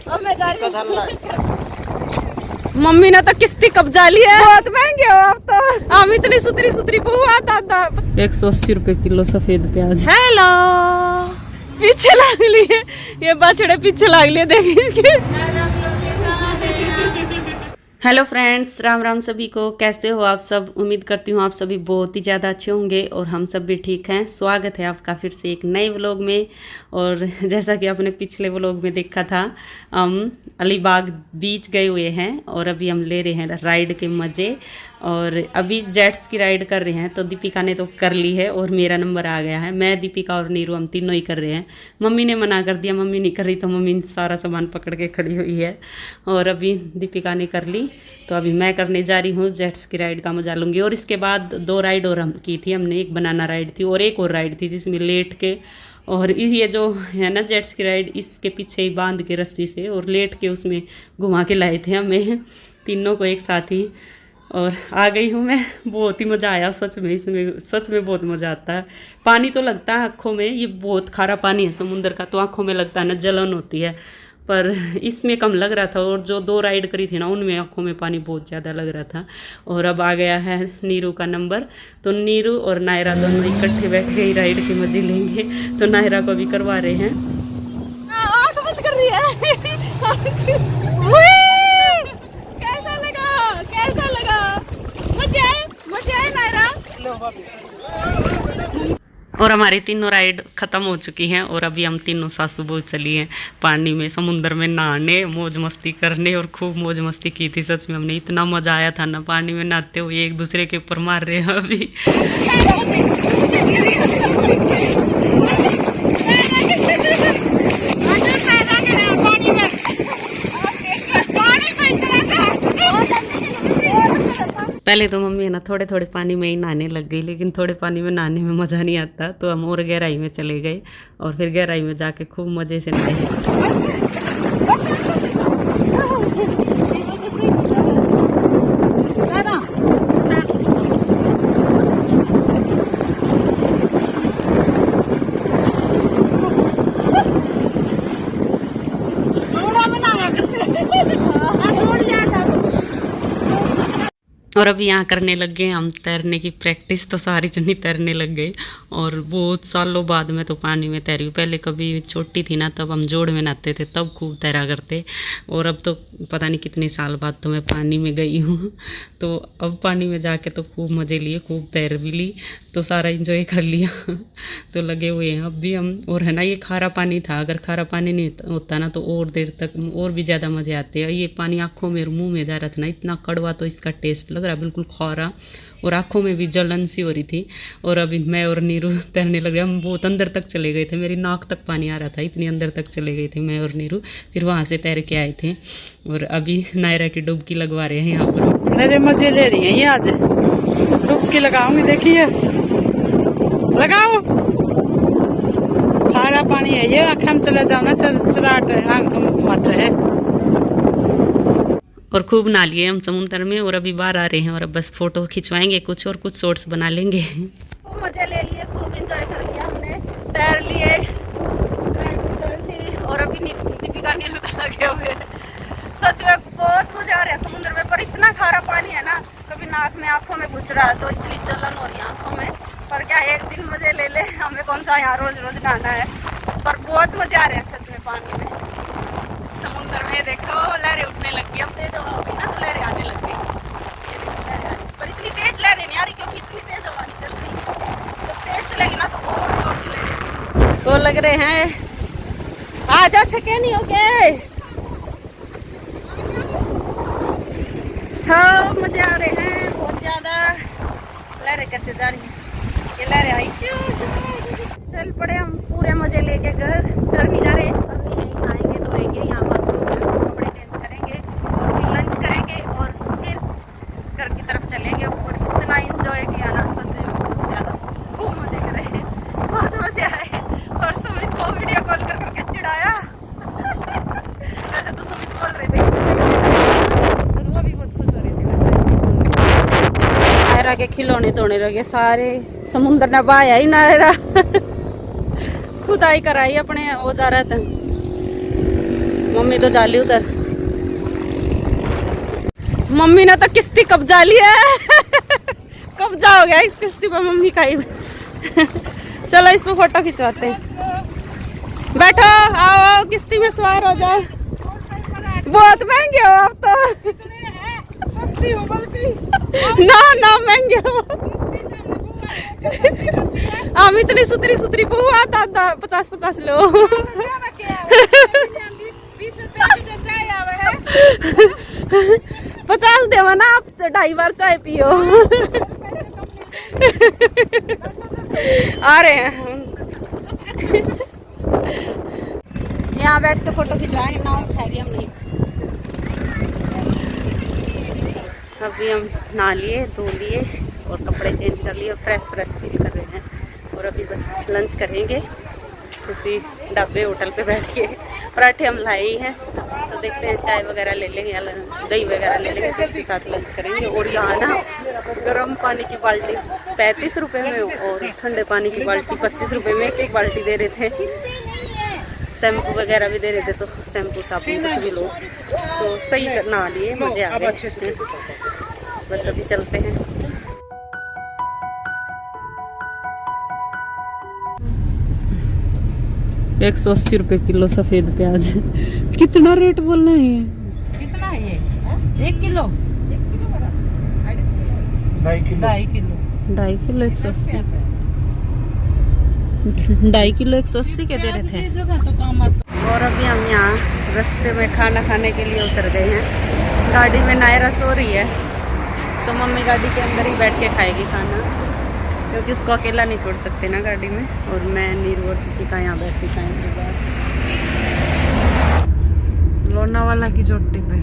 अब मैं जा रही हूँ। मम्मी ने तो किस्ती कब्जा ली है। बहुत महंगे हो आप तो। हम इतनी सुतरी सुतरी बुआ दादा। 180 रुपए किलो सफेद प्याज। हेलो, पीछे लाग लिए ये बछड़े, पीछे लाग लिए देखिए। हेलो फ्रेंड्स, राम राम सभी को। कैसे हो आप सब? उम्मीद करती हूँ आप सभी बहुत ही ज़्यादा अच्छे होंगे और हम सब भी ठीक हैं। स्वागत है आपका फिर से एक नए व्लॉग में। और जैसा कि आपने पिछले व्लॉग में देखा था, हम अलीबाग बीच गए हुए हैं और अभी हम ले रहे हैं राइड के मज़े। और अभी जेट्स की राइड कर रहे हैं। तो दीपिका ने तो कर ली है और मेरा नंबर आ गया है। मैं, दीपिका और नीरू हम तीनों ही कर रहे हैं। मम्मी ने मना कर दिया, मम्मी नहीं कर रही, तो मम्मी सारा सामान पकड़ के खड़ी हुई है। और अभी दीपिका ने कर ली, तो अभी मैं करने जा रही हूँ। जेट्स की राइड का मजा लूँगी। और इसके बाद 2 राइड और हम की थी हमने। एक बनाना राइड थी और एक और राइड थी जिसमें लेट के, और ये जो है ना जेट्स की राइड, इसके पीछे ही बांध के रस्सी से और लेट के उसमें घुमा के लाए थे हमें तीनों को एक साथ ही। और आ गई हूँ मैं। बहुत ही मज़ा आया सच में, इसमें सच में बहुत मज़ा आता है। पानी तो लगता है आँखों में, ये बहुत खारा पानी है समुंदर का, तो आँखों में लगता है ना, जलन होती है। पर इसमें कम लग रहा था। और जो 2 राइड करी थी ना, उनमें आँखों में पानी बहुत ज़्यादा लग रहा था। और अब आ गया है नीरू का नंबर, तो नीरू और नायरा दोनों इकट्ठे बैठ के ही राइड के मज़े लेंगे। तो नायरा को भी करवा रहे हैं। आँख बंद कर रही है। कैसा लगा, कैसा लगा? मजे आए नायरा? और हमारी तीनों राइड ख़त्म हो चुकी हैं और अभी हम तीनों सासू बहू चली हैं पानी में, समुंदर में नहाने, मौज मस्ती करने। और खूब मौज मस्ती की थी सच में हमने। इतना मज़ा आया था ना पानी में नहाते हुए, एक दूसरे के ऊपर मार रहे हैं अभी। पहले तो मम्मी है ना थोड़े थोड़े पानी में ही नहाने लग गई, लेकिन थोड़े पानी में नहाने में मज़ा नहीं आता, तो हम और गहराई में चले गए और फिर गहराई में जाके खूब मज़े से नहाए। और अभी यहाँ करने लग गए हम तैरने की प्रैक्टिस। तो सारी जनी तैरने लग गए और बहुत सालों बाद मैं तो पानी में तैरी हूँ। पहले कभी छोटी थी ना, तब हम जोड़ में नहाते थे, तब खूब तैरा करते। और अब तो पता नहीं कितने साल बाद तो मैं पानी में गई हूँ। तो अब पानी में जाके तो खूब मज़े लिए, खूब तैर भी ली, तो सारा इंजॉय कर लिया। तो लगे हुए हैं अब भी हम। और है ना, ये खारा पानी था। अगर खारा पानी नहीं होता ना, तो और देर तक और भी ज़्यादा मज़े आते हैं। ये पानी आँखों में और मुँह में जा रहा था ना, इतना कड़वा तो इसका टेस्ट लग रहा, बिल्कुल खारा, और आँखों में भी जलन सी हो रही थी। और अभी मैं और नीरू तैरने लगे। हम बहुत अंदर तक चले गए थे, मेरी नाक तक पानी आ रहा था, इतनी अंदर तक चले गए थे मैं और नीरू। फिर वहाँ से तैर के आए थे और अभी नायरा की डुबकी लगवा रहे हैं यहाँ पर। मेरे मजे ले रही हैं ये आज। डुबकी लगाऊंगी, देखिए, लगाओ। खारा पानी है ये, आँखें में चले जाओ ना, चरचराहट मच है। और खूब नहा लिए हम समुद्र में। और अभी बाहर आ रहे हैं और अब बस फोटो खिंचवाएंगे कुछ, और कुछ शॉर्ट्स बना लेंगे। खूब मजे ले लिए, खूब एंजॉय कर लिया हमने, तैर लिए और अभी दीपिका नीरू लगे हुए। सच में बहुत मजा आ रहा है समुद्र में। पर इतना खारा पानी है ना, कभी नाक में आंखों में घुस रहा है, तो इतनी जलन हो रही है आंखों में। पर क्या एक दिन मजे ले ले, हमें कौन सा यहाँ रोज रोज नहाना है। पर बहुत मजे आ रहे हैं सच में पानी में, समुद्र में। देखो लहरें उठने लग गई, अब तेज हवा होगी ना तो लहरें आने लग गई। पर इतनी तेज लहरें नहीं आ रही, क्योंकि इतनी तेज हवा नहीं चल रही। जब तेज चलेगी ना तो और जोर से लहरें तो लग रहे हैं। आ जाओ, छके नहीं हो गए। हाँ, मजे आ रहे हैं बहुत ज्यादा। लहरें कैसे जा रही हैं, ये लहरें आई। चल पड़े हम पूरे मजे लेके घर नहीं जा रहे। अभी यहीं खाएंगे, धोएंगे, यहाँ बाथरूम में कपड़े चेंज करेंगे और फिर लंच करेंगे और फिर घर की तरफ चलेंगे। और इतना इंजॉय किया ना सच में, बहुत ज़्यादा, खूब मजे करे, बहुत मजे आए। और सुमित को वीडियो कॉल कर करके चिढ़ाया। वैसे तो सुमित बोल रहे थे, तो वो भी बहुत खुश हो रही थी। नायरा के खिलौने तोड़ने लगे सारे, समुद्र ने बहाया ही नायरा खुदाई कराई अपने औजारा। मम्मी तो जा ली उधर। मम्मी ने तो किश्ती कब्जा ली है। कब्जा हो गया इस किश्ती पर मम्मी का ही। चलो इस पे फोटो खिंचवाते हैं। बैठो, आओ आओ किश्ती में सवार हो जाओ। बहुत महंगे हो आप तो। सस्ती हो बल्कि। ना ना महंगे हो। हम इतनी सुतरी सुतरी को 50-50 लो। 50 देवा ना, आप तो 2.5 बार चाय पियो। आ रहे हैं यहाँ बैठ के फोटो खिंचवाएंगे। नाव उठाएंगे हम नहीं। अभी हम नहा लिए, धो लिए और कपड़े चेंज कर लिए, फ्रेश फील कर रहे हैं। और अभी बस लंच करेंगे किसी ढाबे होटल पे बैठ के। पराठे हम लाए ही हैं, तो देखते हैं चाय वगैरह ले लेंगे या दही वगैरह ले लेंगे, जिसके साथ लंच करेंगे। और यहाँ ना गर्म पानी की बाल्टी 35 रुपये में और ठंडे पानी की बाल्टी 25 रुपये में एक बाल्टी दे रहे थे। शैम्पू वगैरह भी दे रहे थे, तो शैम्पू साबुन कुछ भी लो तो सही करना लिए मजे आ गए। बस अभी चलते हैं। ₹180 किलो सफेद प्याज। कितना रेट बोलना है ये? कितना है ये? 1 किलो? 2.5 किलो? 2.5 किलो 180। 2.5 किलो 180 के दे रहे थे। और अभी हम यहाँ रास्ते में खाना खाने के लिए उतर गए हैं। गाड़ी में नायरा सो रही है, तो मम्मी गाड़ी के अंदर ही बैठ के खाएगी खाना, क्योंकि उसको अकेला नहीं छोड़ सकते ना गाड़ी में। और मैं नीरू और का यहाँ बैठ के खाएंगे बाहर लोनावाला की चोटी पे।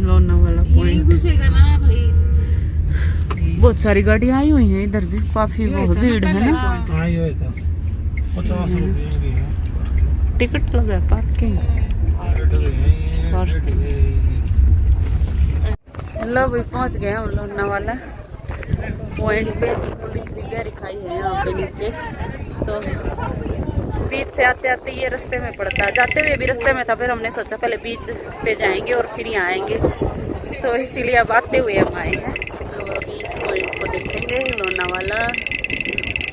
लोनावाला पॉइंट बहुत सारी गाड़ी आई हुई हैं इधर भी, काफी बहुत भीड़ है ना। टिकट लगा है पार्किंग। लो भाई पहुंच गए हम लोनावाला पॉइंट पे। बिल्कुल गहरी खाई है यहाँ पे नीचे, तो बीच से आते आते ये रास्ते में पड़ता है। जाते हुए भी रास्ते में था, फिर हमने सोचा पहले बीच पे जाएंगे और फिर यहाँ आएंगे, तो इसीलिए अब आते हुए हम आए हैं। तो अभी इस पॉइंट को देखेंगे। लोनावाला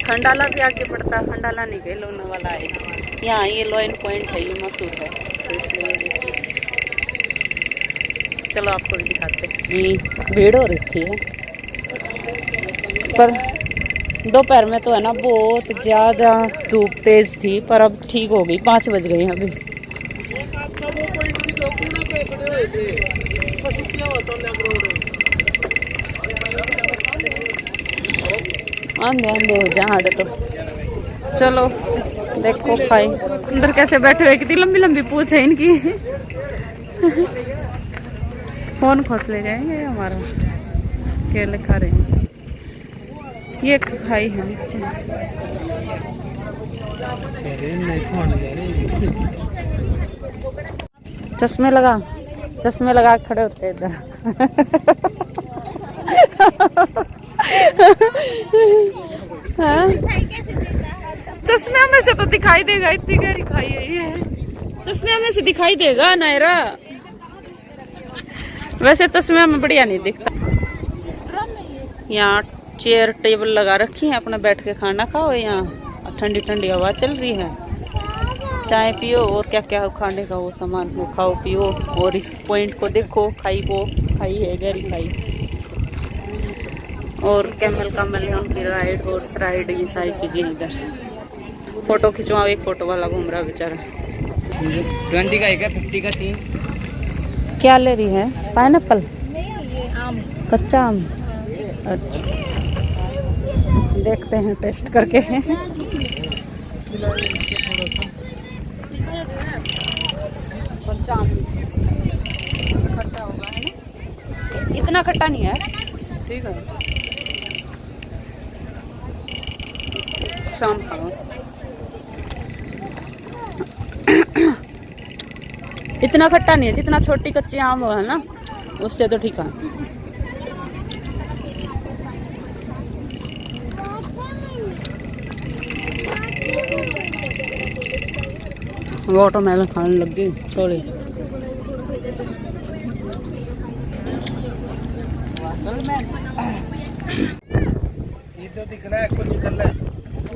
खंडाला भी आगे पड़ता, खंडाला नहीं गए, लोनावाला आएगा। यहाँ ये लोइन पॉइंट है, ये मशहूर है, तो इसलिए चलो आपको भी दिखाते हैं। भीड़ हो रखी है, पर दोपहर में तो है ना बहुत ज़्यादा धूप तेज थी, पर अब ठीक हो गई। 5 बज गए हैं अभी। आंधे आंधे हो जाए तो चलो देखो खाई अंदर कैसे बैठे हुए, कितनी लंबी लंबी पूछ है इनकी। फोन खोस ले जाएंगे हमारा। केले खा रहे हैं, ये खाई है नीचे। चश्मे लगा खड़े होते इधर। चश्मे में से तो दिखाई देगा, इतनी गहरी खाई है ये। चश्मे में से दिखाई देगा नायरा, वैसे चश्मे में बढ़िया नहीं दिखता। यहाँ चेयर टेबल लगा रखी है, अपना बैठ के खाना खाओ। यहाँ ठंडी ठंडी हवा चल रही है, चाय पियो और क्या क्या खाने का वो सामान वो खाओ पियो। और इस पॉइंट को देखो, खाई है गहरी खाई। और कैमल है उनकी राइड, हॉर्स राइड, ये सारी चीज़ें इधर। फोटो खिंचवाओ, एक फोटो वाला घूम रहा बेचारा। 20 का 50 का 3। क्या ले रही है? पाइनएप्पल, कच्चा आम। अच्छा देखते हैं टेस्ट करके। कच्चा आम खट्टा होगा है ना, इतना खट्टा नहीं है, ठीक है। शाम खाओ। इतना खट्टा नहीं है, जितना छोटी कच्ची आम हो है ना, उससे तो ठीक है। वाटरमेलन खाने लग गई। सॉरी,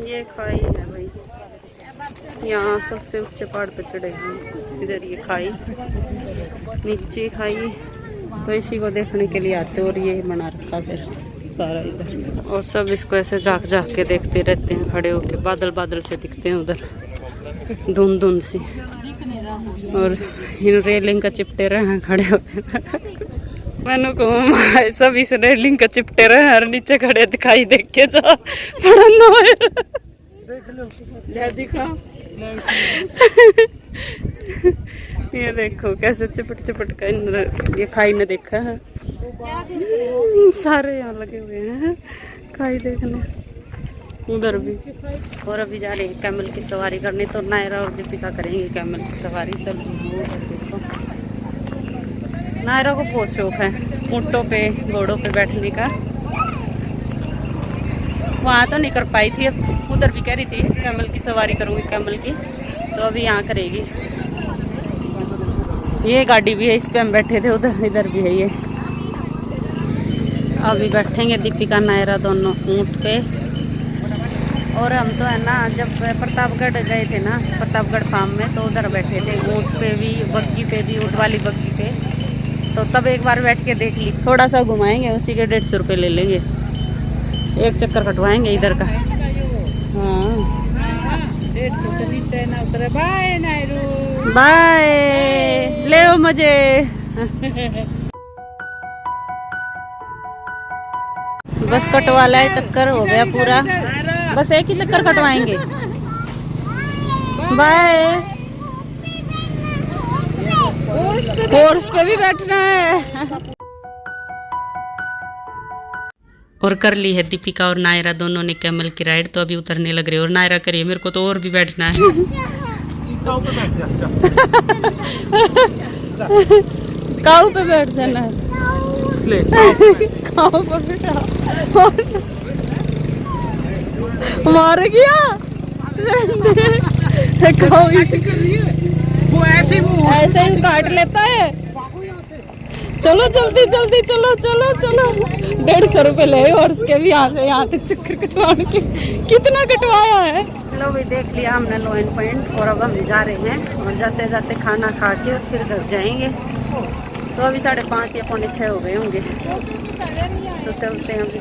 ये खाई है भाई, यहाँ सबसे ऊंचे पहाड़ पे चढ़े हैं। इधर ये खाई, नीचे खाई, तो इसी को देखने के लिए आते। और ये बना रखा फिर सारा इधर, और सब इसको ऐसे झाँक झाँक के देखते रहते हैं खड़े होके। बादल बादल से दिखते हैं उधर, धुंध धुंध सी। और इन रेलिंग का चिपटे रहे हैं खड़े होके। मैंने को सब इस रेलिंग का चिपटे रहे हैं और नीचे खड़े दिखाई देख के जा दिखा। ये देखो कैसे चिपट चिपट कर ये खाई ने देखा है। सारे यहाँ लगे हुए हैं खाई देखने, उधर भी। और अभी जा रहे हैं कैमल की सवारी करने, तो नायरा और दीपिका करेंगे कैमल की सवारी। चल देखो, नायरा को बहुत शौक है ऊँटों पे घोड़ों पे बैठने का। वहाँ तो नहीं कर पाई थी, अब उधर भी कह रही थी कैमल की सवारी करूँगी कैमल की, तो अभी यहाँ करेगी। ये गाड़ी भी है, इस पे हम बैठे थे उधर, इधर भी है ये। अभी बैठेंगे दीपिका नायरा दोनों ऊँट पे। और हम तो है ना, जब प्रतापगढ़ गए थे ना, प्रतापगढ़ फार्म में, तो उधर बैठे थे ऊँट पे भी, बग्गी पे भी, ऊँट वाली बग्गी पे। तो तब एक बार बैठ के देख ली। थोड़ा सा घुमाएंगे, उसी के 150 रुपये ले लेंगे, एक चक्कर कटवाएंगे इधर का। हाँ, 150 बाय नायरू, बाय, ले ओ मजे। बस कटवा लाए, चक्कर हो गया पूरा, बस एक ही चक्कर कटवाएंगे। बाय। हॉर्स पे भी बैठना है। और कर ली है दीपिका और नायरा दोनों ने कैमल की राइड, तो अभी उतरने लग रहे। और नायरा करिए, मेरे को तो और भी बैठना है। काऊ पे बैठ जाना है। काऊ पे बैठा मार गया। वो ऐसे ही काट लेता है। चलो जल्दी जल्दी, चलो चलो चलो। 150 रुपये ले, और उसके भी यहाँ तक चक्कर कटवाने के। कितना कटवाया है। चलो भी देख लिया हमने लोइन पॉइंट, और अब हम जा रहे हैं। और जाते जाते खाना खा के फिर घर जाएंगे। तो अभी 5:30 या 5:45 हो गए होंगे, तो चलते हैं अभी।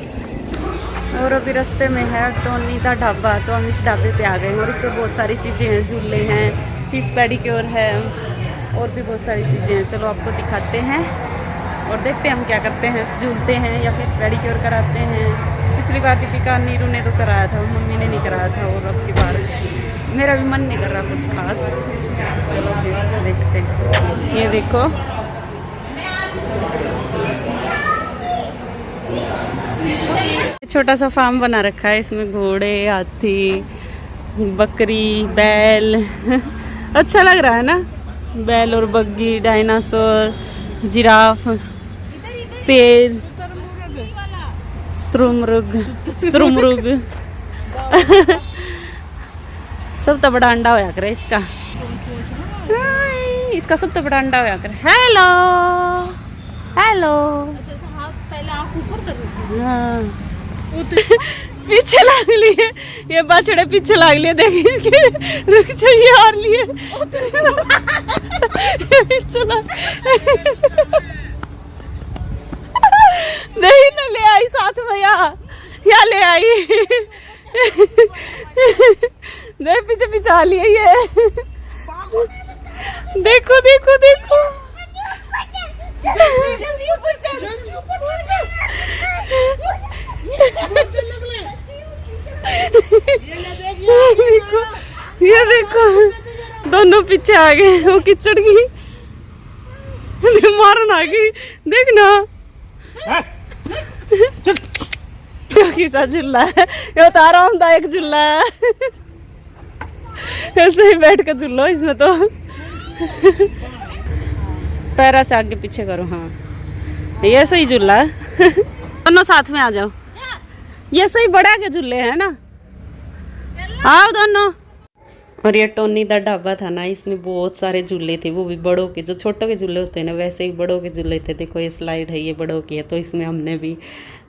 और अभी रास्ते में है टोनीदा ढाबा, तो हम इस ढाबे पे आ गए हैं। और इस पर बहुत सारी चीज़ें हैं, झूले हैं, फिश पेडिक्योर है, और भी बहुत सारी चीज़ें हैं। चलो आपको दिखाते हैं और देखते हैं हम क्या करते हैं, झूलते हैं या फिश पेडिक्योर कराते हैं। पिछली बार दीपिका नीरू ने तो कराया था, मम्मी ने नहीं कराया था। और अब की बार मेरा भी मन नहीं कर रहा कुछ खास। चलो देखते हैं। ये देखो, छोटा सा फार्म बना रखा है, इसमें घोड़े, हाथी, बकरी, बैल। अच्छा लग रहा है ना, बैल और बग्गी, डायनासोर, जिराफ, शेर, स्त्रुमरुग। सब तो बड़ा अंडा होया करे इसका। इसका सब तो बड़ा अंडा होया करे। Hello hello. हाँ, पीछे लाग लिए ये बछड़े, पीछे लाग लिए। देखिए इसके, रुक जाइए हार लिए। नहीं ना, ले आई साथ में, या ले आई। देख पीछे पीछे आ लिए ये। देखो देखो देखो। ये देखो, दोनों पीछे आ गए। वो कीचड़ की मारन आ गई, देखना। झूला है ये, तो आरामदायक झूला है। ऐसे ही बैठ कर झूलो इसमें, तो पैरा से आगे पीछे करो। हाँ, ये सही झूला है। दोनों साथ में आ जाओ। ये सही बड़ा के झूले हैं ना। आओ दोनों। और ये टोनी दा ढाबा था ना, इसमें बहुत सारे झूले थे, वो भी बड़ों के, जो छोटों के झूले होते हैं ना वैसे ही बड़ों के झूले थे। देखो ये स्लाइड है, ये बड़ों की है, तो इसमें हमने भी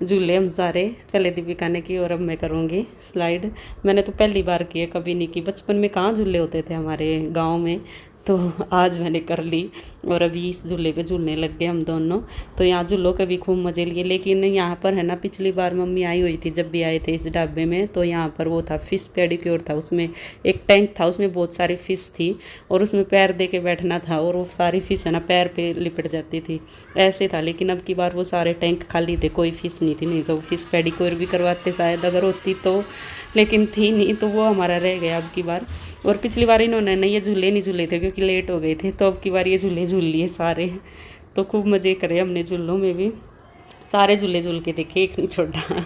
झूले हम सारे, पहले दीपिका ने की और अब मैं करूँगी स्लाइड। मैंने तो पहली बार की है, कभी नहीं की, बचपन में कहाँ झूले होते थे हमारे गाँव में, तो आज मैंने कर ली और अभी इस झूले पे झूलने लग गए हम दोनों। तो यहाँ झूलों के भी खूब मज़े लिए, लेकिन यहाँ पर है ना, पिछली बार मम्मी आई हुई थी जब भी आए थे इस ढाबे में, तो यहाँ पर वो था फिश पेडिक्योर था, उसमें एक टैंक था, उसमें बहुत सारी फ़िश थी और उसमें पैर दे के बैठना था और वो सारी फ़िश है ना पैर पे लिपट जाती थी, ऐसे था। लेकिन अब की बार वो सारे टैंक खाली थे, कोई फ़िश नहीं थी, नहीं तो फिश पेडिक्योर भी करवाते शायद अगर होती तो, लेकिन थी नहीं, तो वो हमारा रह गया अब की बार। और पिछली बार इन्होंने ना ये झूले नहीं झूले थे क्योंकि लेट हो गए थे, तो अब की बार ये झूले झूल लिए सारे। तो खूब मज़े करे हमने झूलों में भी, सारे झूले झूल के देखे, एक नहीं छोड़ा।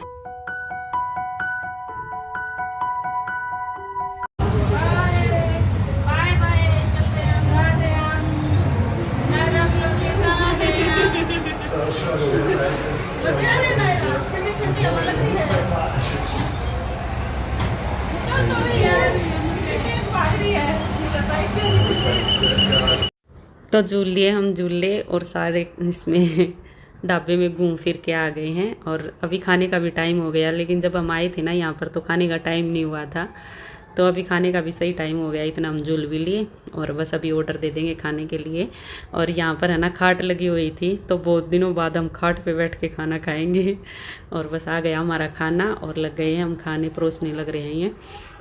तो झूल लिए हम झूले और सारे इसमें ढाबे में घूम फिर के आ गए हैं और अभी खाने का भी टाइम हो गया। लेकिन जब हम आए थे ना यहाँ पर तो खाने का टाइम नहीं हुआ था, तो अभी खाने का भी सही टाइम हो गया, इतना हम झूल भी लिए और बस अभी ऑर्डर दे देंगे खाने के लिए। और यहाँ पर है ना खाट लगी हुई थी, तो बहुत दिनों बाद हम खाट पे बैठ के खाना खाएंगे। और बस आ गया हमारा खाना और लग गए हैं हम खाने परोसने लग रहे हैं।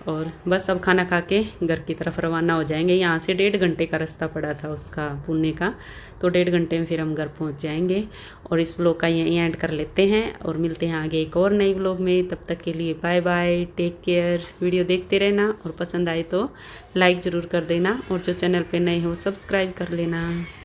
और बस अब खाना खा के घर की तरफ रवाना हो जाएंगे। यहाँ से 1.5 घंटे का रास्ता पड़ा था उसका पुणे का, तो 1.5 घंटे में फिर हम घर पहुँच जाएंगे। और इस व्लॉग का यहीं एंड कर लेते हैं और मिलते हैं आगे एक और नई व्लॉग में। तब तक के लिए bye bye, take care. Video देखते रहना और पसंद आए तो लाइक ज़रूर कर देना और जो चैनल पे नए हो सब्सक्राइब कर लेना।